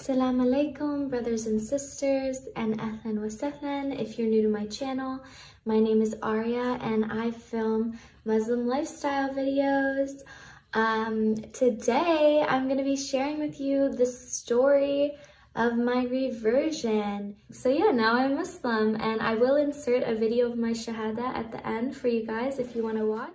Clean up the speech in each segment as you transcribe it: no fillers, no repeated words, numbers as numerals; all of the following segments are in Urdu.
Assalamu alaikum, brothers and sisters, and ahlan wa sahlan. If you're new to my channel, my name is Arya and I film Muslim lifestyle videos. Today, I'm going to be sharing with you the story of my reversion. So yeah, now I'm Muslim and I will insert a video of my shahada at the end for you guys if you want to watch.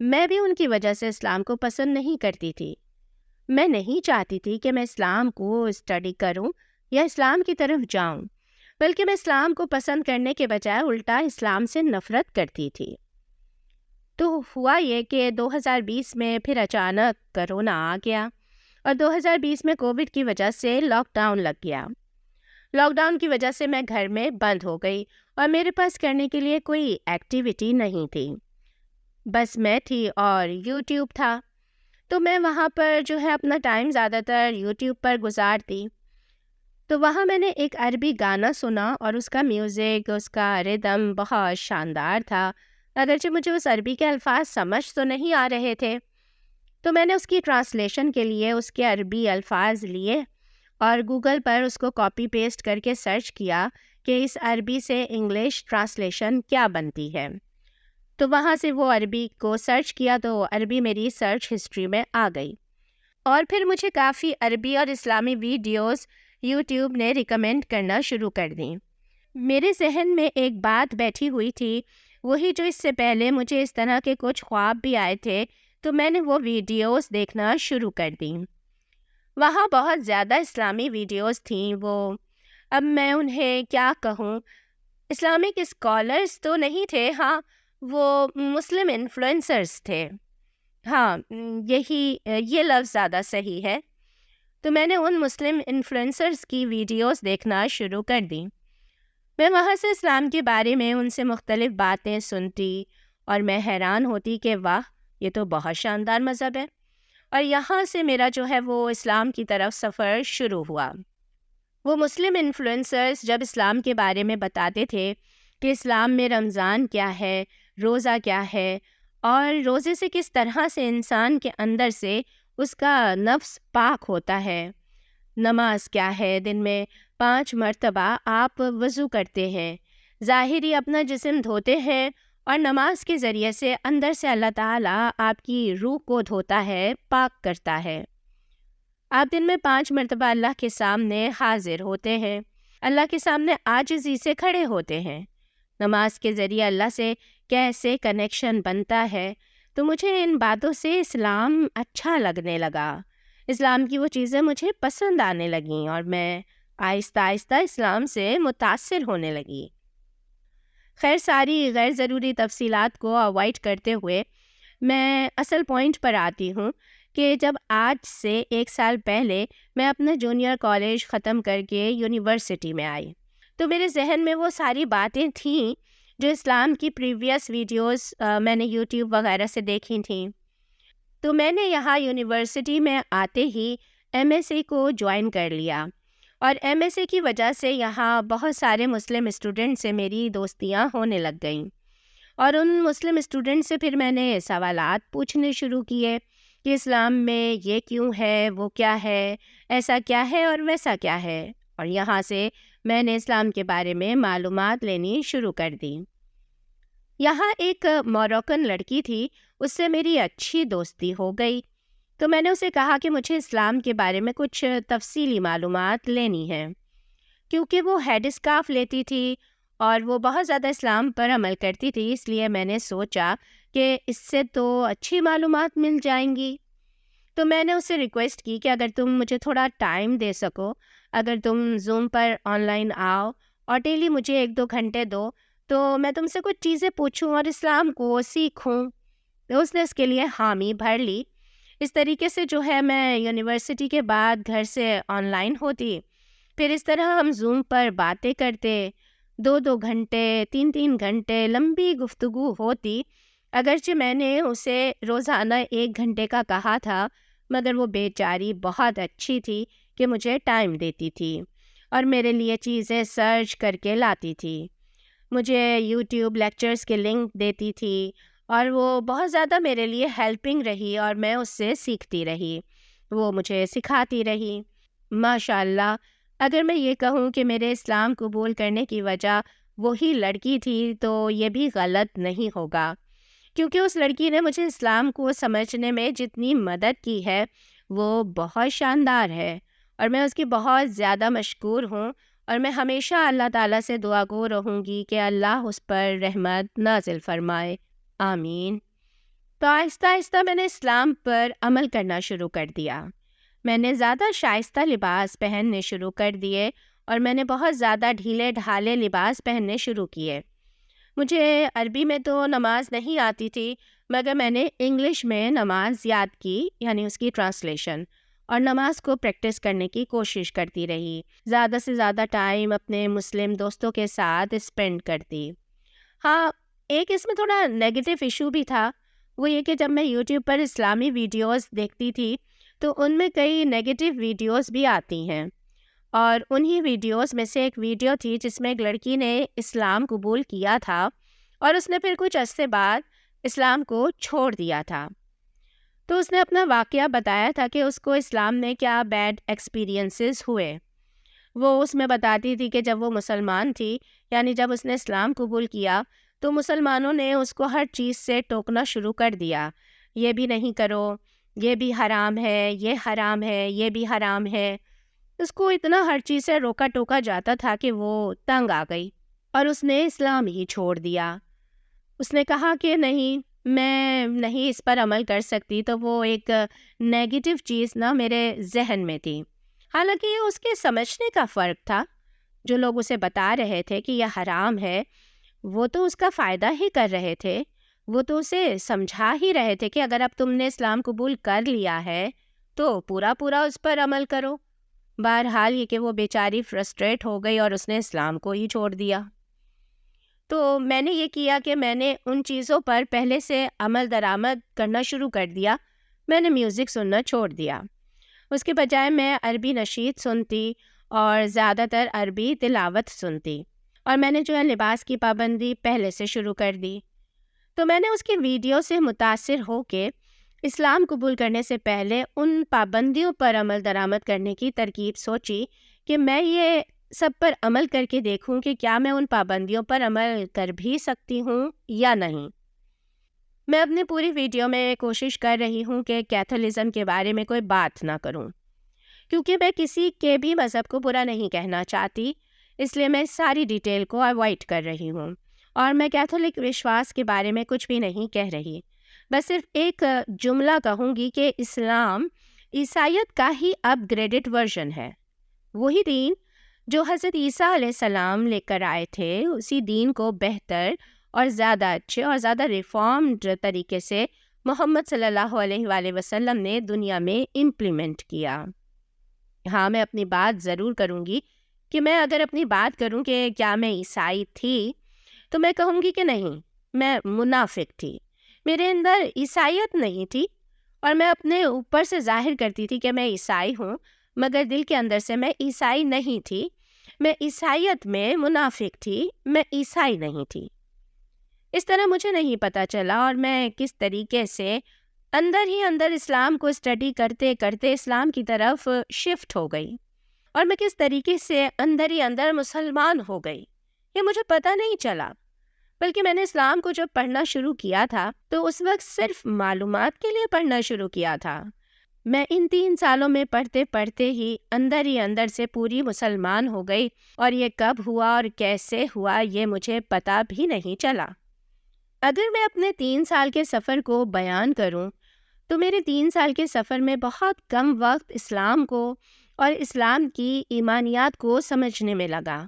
میں بھی ان کی وجہ سے اسلام کو پسند نہیں کرتی تھی۔ میں نہیں چاہتی تھی کہ میں اسلام کو اسٹڈی کروں یا اسلام کی طرف جاؤں، بلکہ میں اسلام کو پسند کرنے کے بجائے الٹا اسلام سے نفرت کرتی تھی۔ تو ہوا یہ کہ 2020 میں پھر اچانک کرونا آ گیا اور 2020 میں کووڈ کی وجہ سے لاک ڈاؤن لگ گیا۔ لاک ڈاؤن کی وجہ سے میں گھر میں بند ہو گئی اور میرے پاس کرنے کے لیے کوئی ایکٹیویٹی نہیں تھی، بس میں تھی اور یوٹیوب تھا۔ تو میں وہاں پر جو ہے اپنا ٹائم زیادہ تر یوٹیوب پر گزارتی۔ تو وہاں میں نے ایک عربی گانا سنا اور اس کا میوزک، اس کا ردم بہت شاندار تھا، اگرچہ مجھے اس عربی کے الفاظ سمجھ تو نہیں آ رہے تھے۔ تو میں نے اس کی ٹرانسلیشن کے لیے اس کے عربی الفاظ لیے اور گوگل پر اس کو کاپی پیسٹ کر کے سرچ کیا کہ اس عربی سے انگلش ٹرانسلیشن کیا بنتی ہے۔ تو وہاں سے وہ عربی کو سرچ کیا تو عربی میری سرچ ہسٹری میں آ گئی، اور پھر مجھے کافی عربی اور اسلامی ویڈیوز یوٹیوب نے ریکمینڈ کرنا شروع کر دیں۔ میرے ذہن میں ایک بات بیٹھی ہوئی تھی، وہی جو اس سے پہلے مجھے اس طرح کے کچھ خواب بھی آئے تھے، تو میں نے وہ ویڈیوز دیکھنا شروع کر دیں۔ وہاں بہت زیادہ اسلامی ویڈیوز تھیں، وہ اب میں انہیں کیا کہوں، اسلامک اسکالرز تو نہیں تھے، ہاں وہ مسلم انفلوئنسرز تھے، ہاں یہ لفظ زیادہ صحیح ہے۔ تو میں نے ان مسلم انفلوئنسرز کی ویڈیوز دیکھنا شروع کر دیں۔ میں وہاں سے اسلام کے بارے میں ان سے مختلف باتیں سنتی اور میں حیران ہوتی کہ واہ، یہ تو بہت شاندار مذہب ہے، اور یہاں سے میرا جو ہے وہ اسلام کی طرف سفر شروع ہوا۔ وہ مسلم انفلوئنسرز جب اسلام کے بارے میں بتاتے تھے کہ اسلام میں رمضان کیا ہے، روزہ کیا ہے، اور روزے سے کس طرح سے انسان کے اندر سے اس کا نفس پاک ہوتا ہے، نماز کیا ہے، دن میں 5 مرتبہ آپ وضو کرتے ہیں، ظاہری اپنا جسم دھوتے ہیں، اور نماز کے ذریعے سے اندر سے اللہ تعالیٰ آپ کی روح کو دھوتا ہے، پاک کرتا ہے۔ آپ دن میں 5 مرتبہ اللہ کے سامنے حاضر ہوتے ہیں، اللہ کے سامنے عاجزی سے کھڑے ہوتے ہیں۔ نماز کے ذریعے اللہ سے کیسے کنیکشن بنتا ہے، تو مجھے ان باتوں سے اسلام اچھا لگنے لگا، اسلام کی وہ چیزیں مجھے پسند آنے لگیں، اور میں آہستہ آہستہ اسلام سے متاثر ہونے لگی۔ خیر، ساری غیر ضروری تفصیلات کو اوائڈ کرتے ہوئے میں اصل پوائنٹ پر آتی ہوں کہ جب آج سے 1 سال پہلے میں اپنا جونیئر کالج ختم کر کے یونیورسٹی میں آئی، تو میرے ذہن میں وہ ساری باتیں تھیں جو اسلام کی پریویس ویڈیوز میں نے یوٹیوب وغیرہ سے دیکھی تھیں۔ تو میں نے یہاں یونیورسٹی میں آتے ہی ایم ایس سی کو جوائن کر لیا، اور ایم ایس سی کی وجہ سے یہاں بہت سارے مسلم اسٹوڈنٹ سے میری دوستیاں ہونے لگ گئیں، اور ان مسلم اسٹوڈنٹ سے پھر میں نے سوالات پوچھنے شروع کیے کہ اسلام میں یہ کیوں ہے، وہ کیا ہے، ایسا کیا ہے اور ویسا کیا ہے، اور یہاں سے میں نے اسلام کے بارے میں معلومات لینی شروع کر دی۔ یہاں ایک موروکن لڑکی تھی، اس سے میری اچھی دوستی ہو گئی، تو میں نے اسے کہا کہ مجھے اسلام کے بارے میں کچھ تفصیلی معلومات لینی ہے، کیونکہ وہ ہیڈ اسکارف لیتی تھی اور وہ بہت زیادہ اسلام پر عمل کرتی تھی، اس لیے میں نے سوچا کہ اس سے تو اچھی معلومات مل جائیں گی۔ تو میں نے اسے ریکویسٹ کی کہ اگر تم مجھے تھوڑا ٹائم دے سکو، اگر تم زوم پر آن لائن آؤ اور ڈیلی مجھے 1-2 گھنٹے دو، تو میں تم سے کچھ چیزیں پوچھوں اور اسلام کو سیکھوں۔ تو اس نے اس کے لیے حامی بھر لی۔ اس طریقے سے جو ہے میں یونیورسٹی کے بعد گھر سے آن لائن ہوتی، پھر اس طرح ہم زوم پر باتیں کرتے، 2-2 گھنٹے 3-3 گھنٹے لمبی گفتگو ہوتی، اگرچہ میں نے اسے روزانہ 1 گھنٹے کا کہا تھا، مگر وہ بیچاری بہت اچھی تھی کہ مجھے ٹائم دیتی تھی اور میرے لیے چیزیں سرچ کر کے لاتی تھی، مجھے یوٹیوب لیکچرز کے لنک دیتی تھی، اور وہ بہت زیادہ میرے لیے ہیلپنگ رہی اور میں اس سے سیکھتی رہی، وہ مجھے سکھاتی رہی۔ ماشاء اللہ، اگر میں یہ کہوں کہ میرے اسلام قبول کرنے کی وجہ وہی لڑکی تھی تو یہ بھی غلط نہیں ہوگا، کیونکہ اس لڑکی نے مجھے اسلام کو سمجھنے میں جتنی مدد کی ہے وہ بہت شاندار ہے، اور میں اس کی بہت زیادہ مشکور ہوں، اور میں ہمیشہ اللہ تعالیٰ سے دعا گو رہوں گی کہ اللہ اس پر رحمت نازل فرمائے، آمین۔ تو آہستہ آہستہ میں نے اسلام پر عمل کرنا شروع کر دیا. میں نے زیادہ شائستہ لباس پہننے شروع کر دیے اور میں نے بہت زیادہ ڈھیلے ڈھالے لباس پہننے شروع کیے. مجھے عربی میں تو نماز نہیں آتی تھی، مگر میں نے انگلش میں نماز یاد کی، یعنی اس کی ٹرانسلیشن، اور نماز کو پریکٹس کرنے کی کوشش کرتی رہی. زیادہ سے زیادہ ٹائم اپنے مسلم دوستوں کے ساتھ اسپینڈ کرتی. ہاں، ایک اس میں تھوڑا نیگیٹو ایشو بھی تھا. وہ یہ کہ جب میں یوٹیوب پر اسلامی ویڈیوز دیکھتی تھی تو ان میں کئی نیگیٹو ویڈیوز بھی آتی ہیں، اور انہی ویڈیوز میں سے ایک ویڈیو تھی جس میں ایک لڑکی نے اسلام قبول کیا تھا اور اس نے پھر کچھ عرصے بعد اسلام کو چھوڑ دیا تھا. تو اس نے اپنا واقعہ بتایا تھا کہ اس کو اسلام میں کیا بیڈ ایکسپیرینسز ہوئے. وہ اس میں بتاتی تھی کہ جب وہ مسلمان تھی، یعنی جب اس نے اسلام قبول کیا، تو مسلمانوں نے اس کو ہر چیز سے ٹوکنا شروع کر دیا. یہ بھی نہیں کرو، یہ بھی حرام ہے، یہ حرام ہے، یہ بھی حرام ہے. اس کو اتنا ہر چیز سے روکا ٹوکا جاتا تھا کہ وہ تنگ آ گئی اور اس نے اسلام ہی چھوڑ دیا. اس نے کہا کہ نہیں، میں نہیں اس پر عمل کر سکتی. تو وہ ایک نیگیٹو چیز نا میرے ذہن میں تھی. حالانکہ یہ اس کے سمجھنے کا فرق تھا. جو لوگ اسے بتا رہے تھے کہ یہ حرام ہے، وہ تو اس کا فائدہ ہی کر رہے تھے. وہ تو اسے سمجھا ہی رہے تھے کہ اگر اب تم نے اسلام قبول کر لیا ہے تو پورا پورا اس پر عمل کرو. بہرحال یہ کہ وہ بیچاری فرسٹریٹ ہو گئی اور اس نے اسلام کو ہی چھوڑ دیا. تو میں نے یہ کیا کہ میں نے ان چیزوں پر پہلے سے عمل درآمد کرنا شروع کر دیا. میں نے میوزک سننا چھوڑ دیا. اس کے بجائے میں عربی نشید سنتی اور زیادہ تر عربی تلاوت سنتی. اور میں نے جو ہے لباس کی پابندی پہلے سے شروع کر دی. تو میں نے اس کی ویڈیو سے متاثر ہو کے اسلام قبول کرنے سے پہلے ان پابندیوں پر عمل درآمد کرنے کی ترکیب سوچی کہ میں یہ سب پر عمل کر کے دیکھوں کہ کیا میں ان پابندیوں پر عمل کر بھی سکتی ہوں یا نہیں. میں اپنی پوری ویڈیو میں کوشش کر رہی ہوں کہ کیتھولزم کے بارے میں کوئی بات نہ کروں، کیونکہ میں کسی کے بھی مذہب کو برا نہیں کہنا چاہتی. اس لیے میں ساری ڈیٹیل کو اوائڈ کر رہی ہوں، اور میں کیتھولک وشواس کے بارے میں کچھ بھی نہیں کہہ رہی. بس صرف ایک جملہ کہوں گی کہ اسلام عیسائیت کا ہی اپ گریڈڈ ورژن ہے. وہی دین جو حضرت عیسیٰ علیہ السلام لے کر آئے تھے، اسی دین کو بہتر اور زیادہ اچھے اور زیادہ ریفارمڈ طریقے سے محمد صلی اللہ علیہ وآلہ وسلم نے دنیا میں امپلیمنٹ کیا. ہاں، میں اپنی بات ضرور کروں گی کہ میں اگر اپنی بات کروں کہ کیا میں عیسائی تھی تو میں کہوں گی کہ نہیں، میں منافق تھی. میرے اندر عیسائیت نہیں تھی، اور میں اپنے اوپر سے ظاہر کرتی تھی کہ میں عیسائی ہوں، مگر دل کے اندر سے میں عیسائی نہیں تھی. میں عیسائیت میں منافق تھی، میں عیسائی نہیں تھی. اس طرح مجھے نہیں پتہ چلا، اور میں کس طریقے سے اندر ہی اندر اسلام کو اسٹڈی کرتے کرتے اسلام کی طرف شفٹ ہو گئی، اور میں کس طریقے سے اندر ہی اندر مسلمان ہو گئی، یہ مجھے پتہ نہیں چلا. بلکہ میں نے اسلام کو جب پڑھنا شروع کیا تھا تو اس وقت صرف معلومات کے لیے پڑھنا شروع کیا تھا. میں ان 3 سالوں میں پڑھتے پڑھتے ہی اندر سے پوری مسلمان ہو گئی، اور یہ کب ہوا اور کیسے ہوا یہ مجھے پتہ بھی نہیں چلا. اگر میں اپنے 3 سال کے سفر کو بیان کروں تو میرے 3 سال کے سفر میں بہت کم وقت اسلام کو اور اسلام کی ایمانیات کو سمجھنے میں لگا.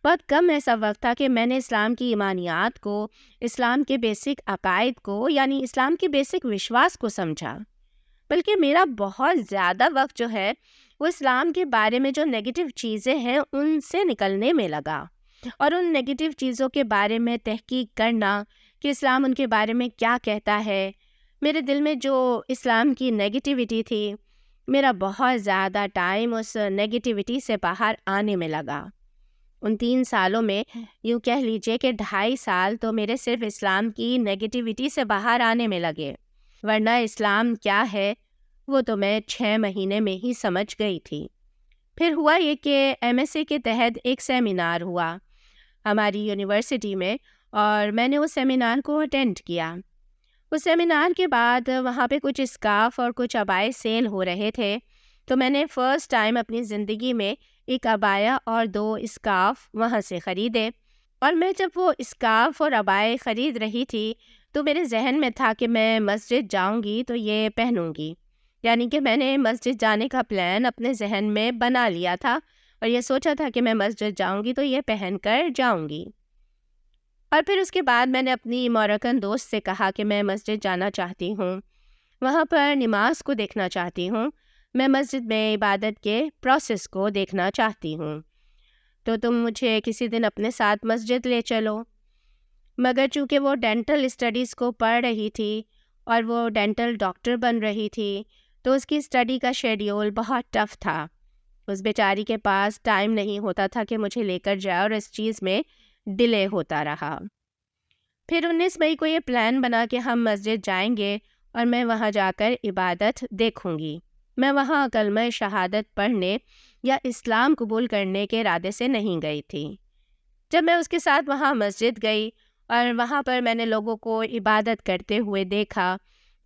بہت کم ایسا وقت تھا کہ میں نے اسلام کی ایمانیات کو، اسلام کے بیسک عقائد کو، یعنی اسلام کے بیسک وشواس کو سمجھا. بلکہ میرا بہت زیادہ وقت جو ہے وہ اسلام کے بارے میں جو نیگیٹو چیزیں ہیں ان سے نکلنے میں لگا، اور ان نیگیٹو چیزوں کے بارے میں تحقیق کرنا کہ اسلام ان کے بارے میں کیا کہتا ہے. میرے دل میں جو اسلام کی نیگیٹیوٹی تھی، میرا بہت زیادہ ٹائم اس نیگیٹیوٹی سے باہر آنے میں لگا. ان 3 سالوں میں یوں کہہ لیجئے کہ 2.5 سال تو میرے صرف اسلام کی نیگیٹیوٹی سے باہر آنے میں لگے، ورنہ اسلام کیا ہے وہ تو میں 6 مہینے میں ہی سمجھ گئی تھی. پھر ہوا یہ کہ MSc کے تحت ایک سیمینار ہوا ہماری یونیورسٹی میں، اور میں نے اس سیمینار کو اٹینڈ کیا. اس سیمینار کے بعد وہاں پہ کچھ اسکارف اور کچھ عبائے سیل ہو رہے تھے، تو میں نے فرسٹ ٹائم اپنی زندگی میں ایک عبایا اور 2 اسکارف وہاں سے خریدے. اور میں جب وہ اسکارف اور عبائے خرید رہی تھی تو میرے ذہن میں تھا کہ میں مسجد جاؤں گی تو یہ پہنوں گی، یعنی کہ میں نے مسجد جانے کا پلان اپنے ذہن میں بنا لیا تھا اور یہ سوچا تھا کہ میں مسجد جاؤں گی تو یہ پہن کر جاؤں گی۔ اور پھر اس کے بعد میں نے اپنی موروکن دوست سے کہا کہ میں مسجد جانا چاہتی ہوں، وہاں پر نماز کو دیکھنا چاہتی ہوں، میں مسجد میں عبادت کے پروسیس کو دیکھنا چاہتی ہوں، تو تم مجھے کسی دن اپنے ساتھ مسجد لے چلو۔ مگر چونکہ وہ ڈینٹل اسٹڈیز کو پڑھ رہی تھی اور وہ ڈینٹل ڈاکٹر بن رہی تھی تو اس کی اسٹڈی کا شیڈیول بہت ٹف تھا، اس بیچاری کے پاس ٹائم نہیں ہوتا تھا کہ مجھے لے کر جائے اور اس چیز میں ڈیلے ہوتا رہا۔ پھر 19 مئی کو یہ پلان بنا کہ ہم مسجد جائیں گے اور میں وہاں جا کر عبادت دیکھوں گی۔ میں وہاں کلمہ شہادت پڑھنے یا اسلام قبول کرنے کے ارادے سے نہیں گئی تھی۔ جب میں اس کے ساتھ وہاں مسجد گئی اور وہاں پر میں نے لوگوں کو عبادت کرتے ہوئے دیکھا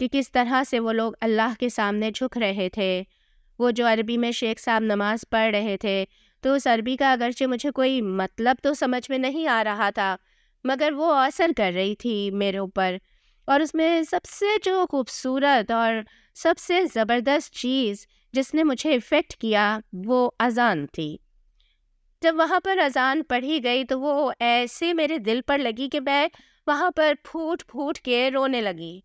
کہ کس طرح سے وہ لوگ اللہ کے سامنے جھک رہے تھے، وہ جو عربی میں شیخ صاحب نماز پڑھ رہے تھے تو اس عربی کا اگرچہ مجھے کوئی مطلب تو سمجھ میں نہیں آ رہا تھا مگر وہ اثر کر رہی تھی میرے اوپر، اور اس میں سب سے جو خوبصورت اور سب سے زبردست چیز جس نے مجھے افیکٹ کیا وہ اذان تھی۔ جب وہاں پر اذان پڑھی گئی تو وہ ایسے میرے دل پر لگی کہ میں وہاں پر پھوٹ پھوٹ کے رونے لگی۔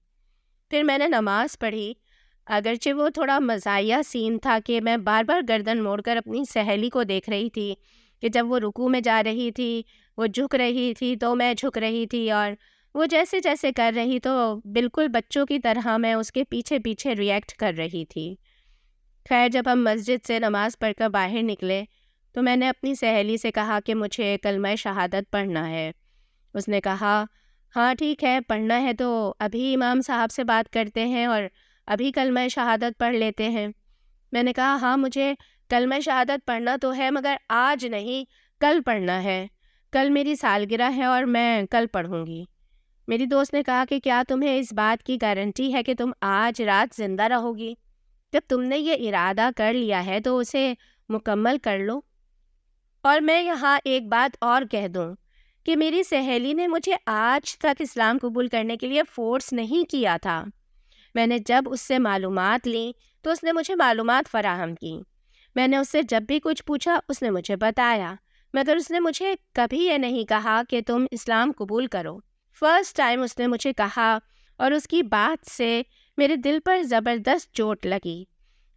پھر میں نے نماز پڑھی، اگرچہ وہ تھوڑا مزاحیہ سین تھا کہ میں بار بار گردن موڑ کر اپنی سہیلی کو دیکھ رہی تھی کہ جب وہ رکوع میں جا رہی تھی وہ جھک رہی تھی تو میں جھک رہی تھی، اور وہ جیسے جیسے کر رہی تو بالکل بچوں کی طرح میں اس کے پیچھے پیچھے ریئیکٹ کر رہی تھی۔ خیر جب ہم مسجد سے نماز پڑھ کر باہر نکلے تو میں نے اپنی سہیلی سے کہا کہ مجھے کلمہ شہادت پڑھنا ہے۔ اس نے کہا ہاں ٹھیک ہے، پڑھنا ہے تو ابھی امام صاحب سے بات کرتے ہیں اور ابھی کلمہ شہادت پڑھ لیتے ہیں۔ میں نے کہا ہاں مجھے کلمہ شہادت پڑھنا تو ہے مگر آج نہیں، کل پڑھنا ہے، کل میری سالگرہ ہے اور میں کل پڑھوں گی۔ میری دوست نے کہا کہ کیا تمہیں اس بات کی گارنٹی ہے کہ تم آج رات زندہ رہو گی؟ جب تم نے یہ ارادہ کر لیا ہے تو اسے مکمل کر لو۔ اور میں یہاں ایک بات اور کہہ دوں کہ میری سہیلی نے مجھے آج تک اسلام قبول کرنے کے لیے فورس نہیں کیا تھا۔ میں نے جب اس سے معلومات لیں تو اس نے مجھے معلومات فراہم کی، میں نے اس سے جب بھی کچھ پوچھا اس نے مجھے بتایا، مگر اس نے مجھے کبھی یہ نہیں کہا کہ تم اسلام قبول کرو۔ فرسٹ ٹائم اس نے مجھے کہا اور اس کی بات سے میرے دل پر زبردست چوٹ لگی۔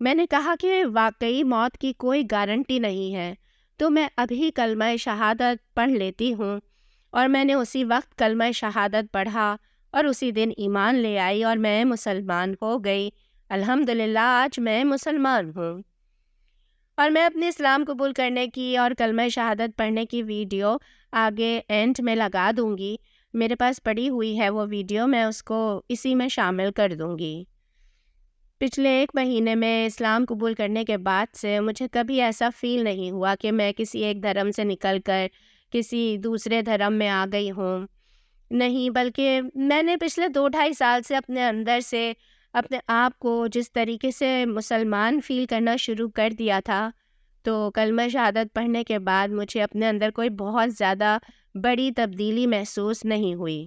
میں نے کہا کہ واقعی موت کی کوئی گارنٹی نہیں ہے، تو میں ابھی کلمہ شہادت پڑھ لیتی ہوں، اور میں نے اسی وقت کلمہ شہادت پڑھا اور اسی دن ایمان لے آئی اور میں مسلمان ہو گئی۔ الحمدللہ آج میں مسلمان ہوں۔ اور میں اپنے اسلام قبول کرنے کی اور کلمہ شہادت پڑھنے کی ویڈیو آگے اینڈ میں لگا دوں گی، میرے پاس پڑی ہوئی ہے وہ ویڈیو، میں اس کو اسی میں شامل کر دوں گی۔ پچھلے 1 مہینے میں اسلام قبول کرنے کے بعد سے مجھے کبھی ایسا فیل نہیں ہوا کہ میں کسی ایک دھرم سے نکل کر کسی دوسرے دھرم میں آ گئی ہوں، نہیں، بلکہ میں نے پچھلے 2-2.5 سال سے اپنے اندر سے اپنے آپ کو جس طریقے سے مسلمان فیل کرنا شروع کر دیا تھا، تو کلمہ شہادت پڑھنے کے بعد مجھے اپنے اندر کوئی بہت زیادہ بڑی تبدیلی محسوس نہیں ہوئی۔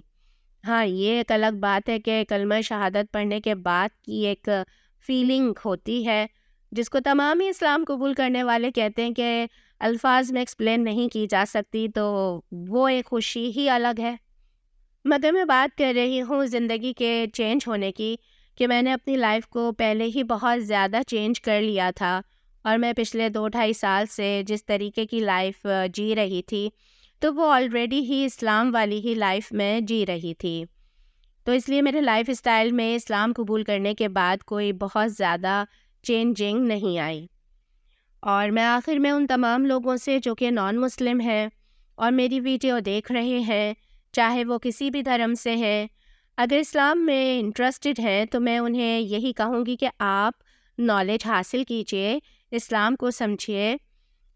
ہاں یہ ایک الگ بات ہے کہ کلمہ شہادت پڑھنے کے بعد کی ایک فیلنگ ہوتی ہے جس کو تمام ہی اسلام قبول کرنے والے کہتے ہیں کہ الفاظ میں ایکسپلین نہیں کی جا سکتی، تو وہ ایک خوشی ہی الگ ہے۔ مگر میں بات کر رہی ہوں زندگی کے چینج ہونے کی، کہ میں نے اپنی لائف کو پہلے ہی بہت زیادہ چینج کر لیا تھا، اور میں پچھلے 2-2.5 سال سے جس طریقے کی لائف جی رہی تھی تو وہ آلریڈی ہی اسلام والی ہی لائف میں جی رہی تھی، تو اس لیے میرے لائف اسٹائل میں اسلام قبول کرنے کے بعد کوئی بہت زیادہ چینجنگ نہیں آئی۔ اور میں آخر میں ان تمام لوگوں سے جو کہ نان مسلم ہیں اور میری ویڈیو دیکھ رہے ہیں، چاہے وہ کسی بھی دھرم سے ہیں، اگر اسلام میں انٹرسٹڈ ہیں تو میں انہیں یہی کہوں گی کہ آپ نالج حاصل کیجئے، اسلام کو سمجھیے،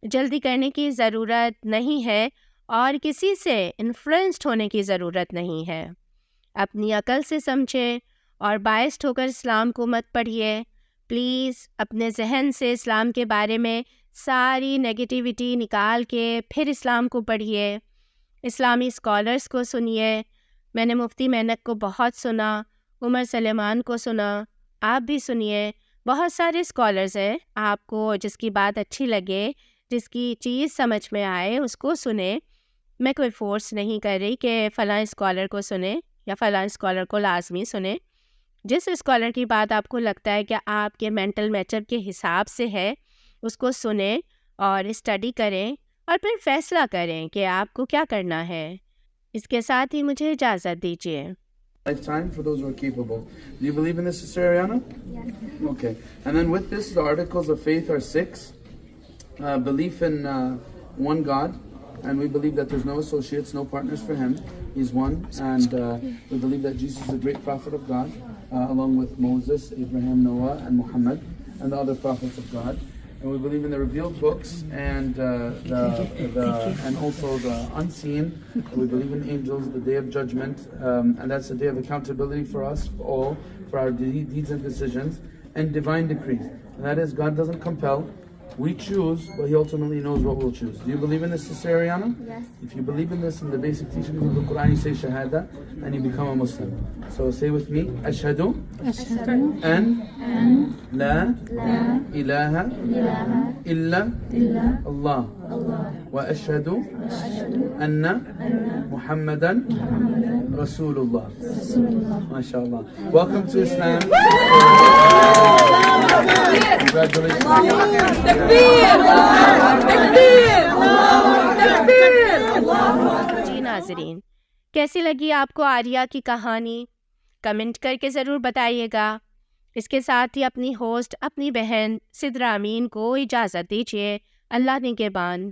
جلدی کرنے کی ضرورت نہیں ہے اور کسی سے انفلوئنسڈ ہونے کی ضرورت نہیں ہے۔ اپنی عقل سے سمجھے اور باعث ہو کر اسلام کو مت پڑھیے، پلیز اپنے ذہن سے اسلام کے بارے میں ساری نگیٹیوٹی نکال کے پھر اسلام کو پڑھیے۔ اسلامی اسکالرس کو سنیے. میں نے مفتی مینک کو بہت سنا, عمر سلیمان کو سنا, آپ بھی سنیے. بہت سارے اسکالرز ہیں, آپ کو جس کی بات اچھی لگے, جس کی چیز سمجھ میں آئے اس کو سنیں. میں کوئی فورس نہیں کر رہی کہ فلاں اسکالر کو سنیں یا فلاں اسکالر کو لازمی سنیں. جس اسکالر کی بات آپ کو لگتا ہے کہ آپ کے مینٹل میچر کے حساب سے ہے, اس کو سنیں اور اسٹڈی کریں اور پھر فیصلہ کریں کہ آپ کو کیا کرنا ہے. اس کے ساتھ ہی مجھے اجازت دیجیے. Lifetime for those who are capable. Do you believe in this, Sister Ariana? Yes. Okay. And then with this, the articles of faith are 6. Belief in one God. And we believe that there's no associates, no partners for Him. He's one. And we believe that Jesus is a great prophet of God, along with Moses, Abraham, Noah, and Muhammad, and the other prophets of God. And we believe in the revealed books and and also the unseen. We believe in angels, the day of judgment, and that's the day of accountability for us all, for our deeds and decisions, and divine decrees. And that is, God doesn't compel. We choose, but He ultimately knows what we'll choose. Do you believe in this, Sister Ariana? Yes. If you believe in this in the basic teachings of the Quran, you say Shahada, and you become a Muslim. So say with me, Ashhadu an la ilaha illa Allah wa ashhadu anna Muhammadan Rasulullah. MashaAllah. Welcome to Islam. Congratulations. جی ناظرین, کیسی لگی آپ کو آریہ کی کہانی؟ کمنٹ کر کے ضرور بتائیے گا. اس کے ساتھ ہی اپنی ہوسٹ, اپنی بہن سدرا امین کو اجازت دیجیے. اللہ نگہبان.